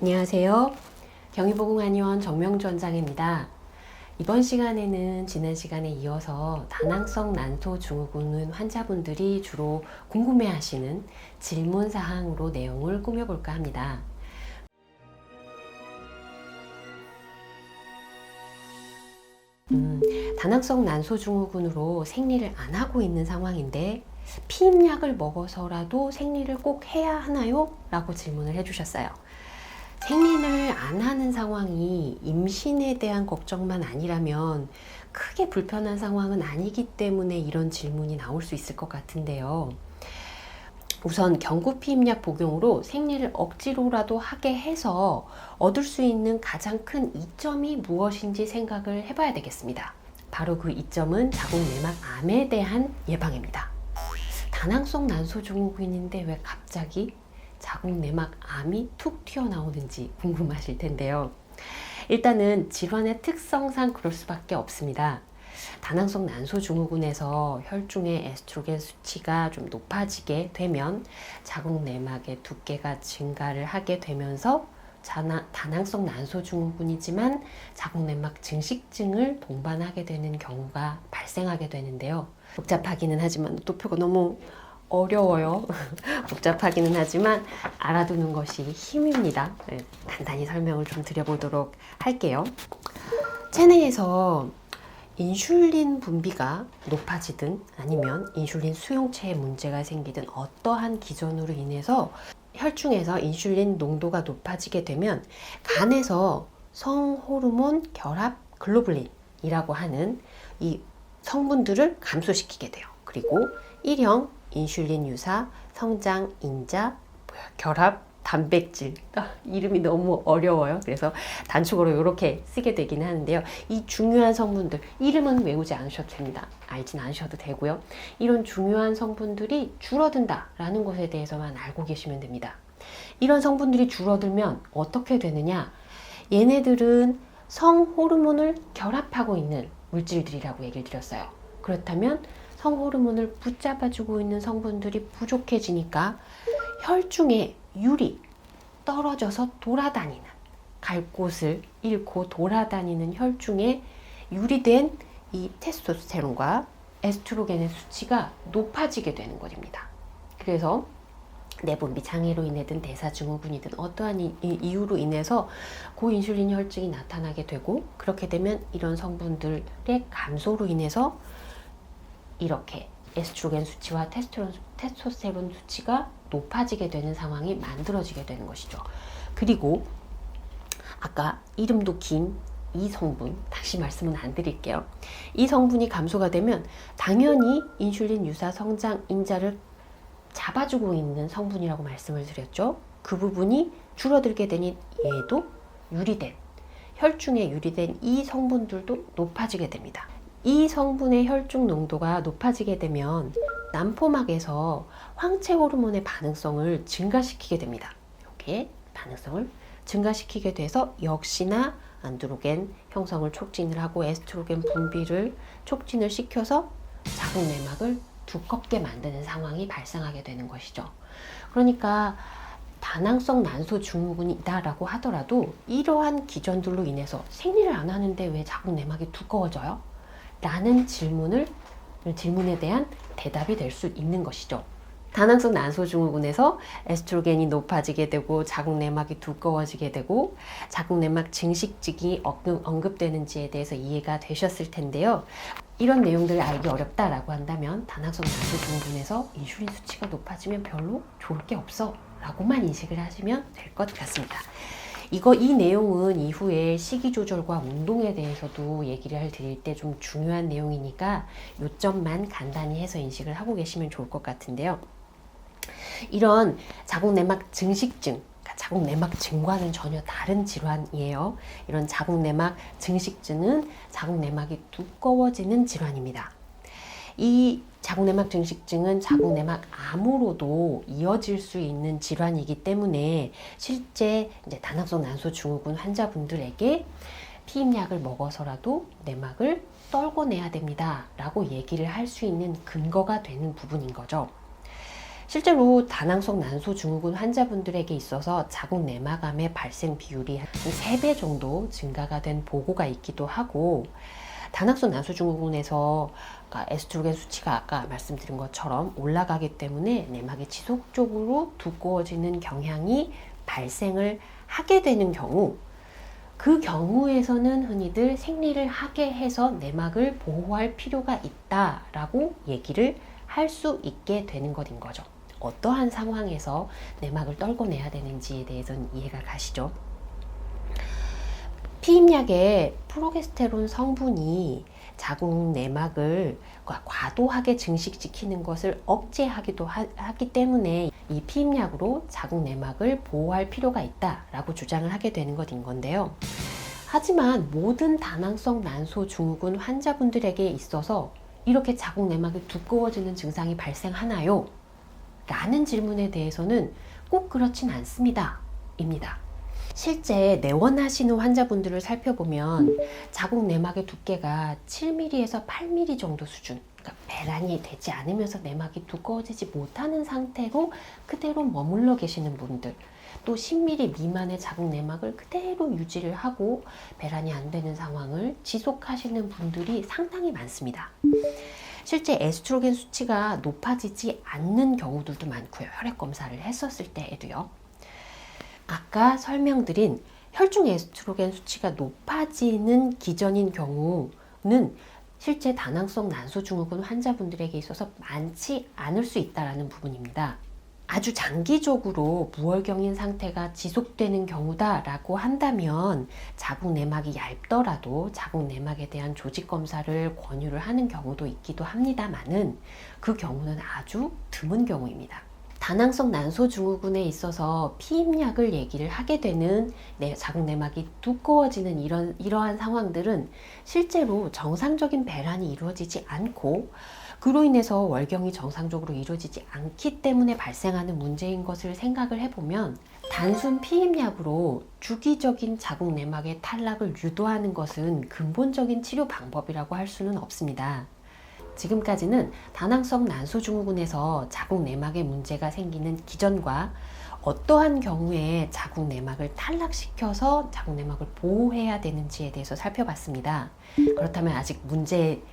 안녕하세요. 경희보건의원 정명주 원장입니다. 이번 시간에는 지난 시간에 이어서 다낭성 난소 증후군 환자분들이 주로 궁금해하시는 질문사항으로 내용을 꾸며볼까 합니다. 다낭성 난소 증후군으로 생리를 안 하고 있는 상황인데 피임약을 먹어서라도 생리를 꼭 해야 하나요? 라고 질문을 해주셨어요. 생리를 안 하는 상황이 임신에 대한 걱정만 아니라면 크게 불편한 상황은 아니기 때문에 이런 질문이 나올 수 있을 것 같은데요. 우선 경구피임약 복용으로 생리를 억지로라도 하게 해서 얻을 수 있는 가장 큰 이점이 무엇인지 생각을 해봐야 되겠습니다. 바로 그 이점은 자궁내막암에 대한 예방입니다. 다낭성 난소 증후군인데 왜 갑자기 자궁내막암이 툭 튀어나오는지 궁금하실 텐데요. 일단은 질환의 특성상 그럴 수밖에 없습니다. 다낭성 난소 증후군에서 혈중의 에스트로겐 수치가 좀 높아지게 되면 자궁내막의 두께가 증가를 하게 되면서 다낭성 난소 증후군이지만 자궁내막 증식증을 동반하게 되는 경우가 발생하게 되는데요. 복잡하기는 하지만 도표가 너무 어려워요. 복잡하기는 하지만 알아두는 것이 힘입니다. 네, 간단히 설명을 좀 드려보도록 할게요. 체내에서 인슐린 분비가 높아지든 아니면 인슐린 수용체에 문제가 생기든 어떠한 기전으로 인해서 혈중에서 인슐린 농도가 높아지게 되면 간에서 성호르몬 결합 글로불린이라고 하는 이 성분들을 감소시키게 돼요. 그리고 일형 인슐린 유사 성장 인자 결합 단백질, 이름이 너무 어려워요. 그래서 단축으로 이렇게 쓰게 되긴 하는데요. 이 중요한 성분들, 이름은 외우지 않으셔도 됩니다. 알진 않으셔도 되고요. 이런 중요한 성분들이 줄어든다라는 것에 대해서만 알고 계시면 됩니다. 이런 성분들이 줄어들면 어떻게 되느냐? 얘네들은 성호르몬을 결합하고 있는 물질들이라고 얘기를 드렸어요. 그렇다면 성호르몬을 붙잡아주고 있는 성분들이 부족해지니까 혈중에 율이 떨어져서 돌아다니는, 갈 곳을 잃고 돌아다니는 혈중에 유리된 이 테스토스테론과 에스트로겐의 수치가 높아지게 되는 것입니다. 그래서 내분비 장애로 인해든 대사증후군이든 어떠한 이유로 인해서 고인슐린 혈증이 나타나게 되고, 그렇게 되면 이런 성분들의 감소로 인해서 이렇게 에스트로겐 수치와 테스토스테론 수치가 높아지게 되는 상황이 만들어지게 되는 것이죠. 그리고 아까 이름도 긴 이 성분, 다시 말씀은 안 드릴게요. 이 성분이 감소가 되면 당연히 인슐린 유사 성장 인자를 잡아주고 있는 성분이라고 말씀을 드렸죠. 그 부분이 줄어들게 되니 얘도 유리된, 혈중에 유리된 이 성분들도 높아지게 됩니다. 이 성분의 혈중 농도가 높아지게 되면 난포막에서 황체 호르몬의 반응성을 증가시키게 됩니다. 이렇게 반응성을 증가시키게 돼서 역시나 안드로겐 형성을 촉진을 하고 에스트로겐 분비를 촉진을 시켜서 자궁내막을 두껍게 만드는 상황이 발생하게 되는 것이죠. 그러니까 다낭성 난소 증후군이다라고 하더라도 이러한 기전들로 인해서 생리를 안 하는데 왜 자궁내막이 두꺼워져요? 라는 질문에 대한 대답이 될 수 있는 것이죠. 다낭성 난소 증후군에서 에스트로겐이 높아지게 되고 자궁내막이 두꺼워지게 되고 자궁내막 증식증이 언급되는지에 대해서 이해가 되셨을 텐데요. 이런 내용들을 알기 어렵다라고 한다면 다낭성 난소 증후군에서 인슐린 수치가 높아지면 별로 좋을 게 없어 라고만 인식을 하시면 될 것 같습니다. 이 내용은 이후에 식이 조절과 운동에 대해서도 얘기를 드릴 때 좀 중요한 내용이니까 요점만 간단히 해서 인식을 하고 계시면 좋을 것 같은데요. 이런 자궁내막 증식증, 자궁내막증과는 전혀 다른 질환이에요. 이런 자궁내막 증식증은 자궁내막이 두꺼워지는 질환입니다. 이 자궁내막 증식증은 자궁내막암으로도 이어질 수 있는 질환이기 때문에 실제 이제 다낭성 난소 증후군 환자분들에게 피임약을 먹어서라도 내막을 떨궈내야 됩니다 라고 얘기를 할 수 있는 근거가 되는 부분인 거죠. 실제로 다낭성 난소 증후군 환자분들에게 있어서 자궁 내막암의 발생 비율이 한 3배 정도 증가가 된 보고가 있기도 하고, 다낭성 난소 증후군에서 에스트로겐 수치가 아까 말씀드린 것처럼 올라가기 때문에 내막이 지속적으로 두꺼워지는 경향이 발생을 하게 되는 경우, 그 경우에서는 흔히들 생리를 하게 해서 내막을 보호할 필요가 있다라고 얘기를 할 수 있게 되는 것인 거죠. 어떠한 상황에서 내막을 떨궈내야 되는지에 대해서는 이해가 가시죠? 피임약의 프로게스테론 성분이 자궁 내막을 과도하게 증식시키는 것을 억제하기도 하기 때문에 이 피임약으로 자궁 내막을 보호할 필요가 있다라고 주장을 하게 되는 것인 건데요. 하지만 모든 다낭성 난소 증후군 환자분들에게 있어서 이렇게 자궁 내막이 두꺼워지는 증상이 발생하나요? 라는 질문에 대해서는 꼭 그렇진 않습니다. 입니다. 실제 내원하시는 환자분들을 살펴보면 자궁 내막의 두께가 7mm에서 8mm 정도 수준, 그러니까 배란이 되지 않으면서 내막이 두꺼워지지 못하는 상태로 그대로 머물러 계시는 분들, 또 10mm 미만의 자궁 내막을 그대로 유지를 하고 배란이 안 되는 상황을 지속하시는 분들이 상당히 많습니다. 실제 에스트로겐 수치가 높아지지 않는 경우들도 많고요. 혈액 검사를 했었을 때에도요. 아까 설명드린 혈중 에스트로겐 수치가 높아지는 기전인 경우는 실제 다낭성 난소 증후군 환자분들에게 있어서 많지 않을 수 있다는 부분입니다. 아주 장기적으로 무월경인 상태가 지속되는 경우다라고 한다면 자궁 내막이 얇더라도 자궁 내막에 대한 조직 검사를 권유를 하는 경우도 있기도 합니다만은 그 경우는 아주 드문 경우입니다. 다낭성 난소 증후군에 있어서 피임약을 얘기를 하게 되는 자궁 내막이 두꺼워지는 이러한 상황들은 실제로 정상적인 배란이 이루어지지 않고, 그로 인해서 월경이 정상적으로 이루어지지 않기 때문에 발생하는 문제인 것을 생각을 해보면 단순 피임약으로 주기적인 자궁 내막의 탈락을 유도하는 것은 근본적인 치료 방법이라고 할 수는 없습니다. 지금까지는 다낭성 난소 증후군에서 자궁 내막에 문제가 생기는 기전과 어떠한 경우에 자궁 내막을 탈락시켜서 자궁 내막을 보호해야 되는지에 대해서 살펴봤습니다. 그렇다면 아직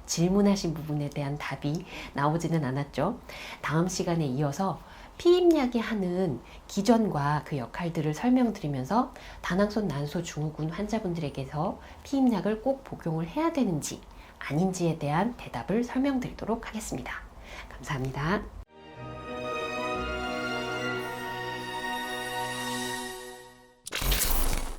질문하신 부분에 대한 답이 나오지는 않았죠. 다음 시간에 이어서 피임약이 하는 기전과 그 역할들을 설명드리면서 다낭성 난소 증후군 환자분들에게서 피임약을 꼭 복용을 해야 되는지 아닌지에 대한 대답을 설명드리도록 하겠습니다. 감사합니다.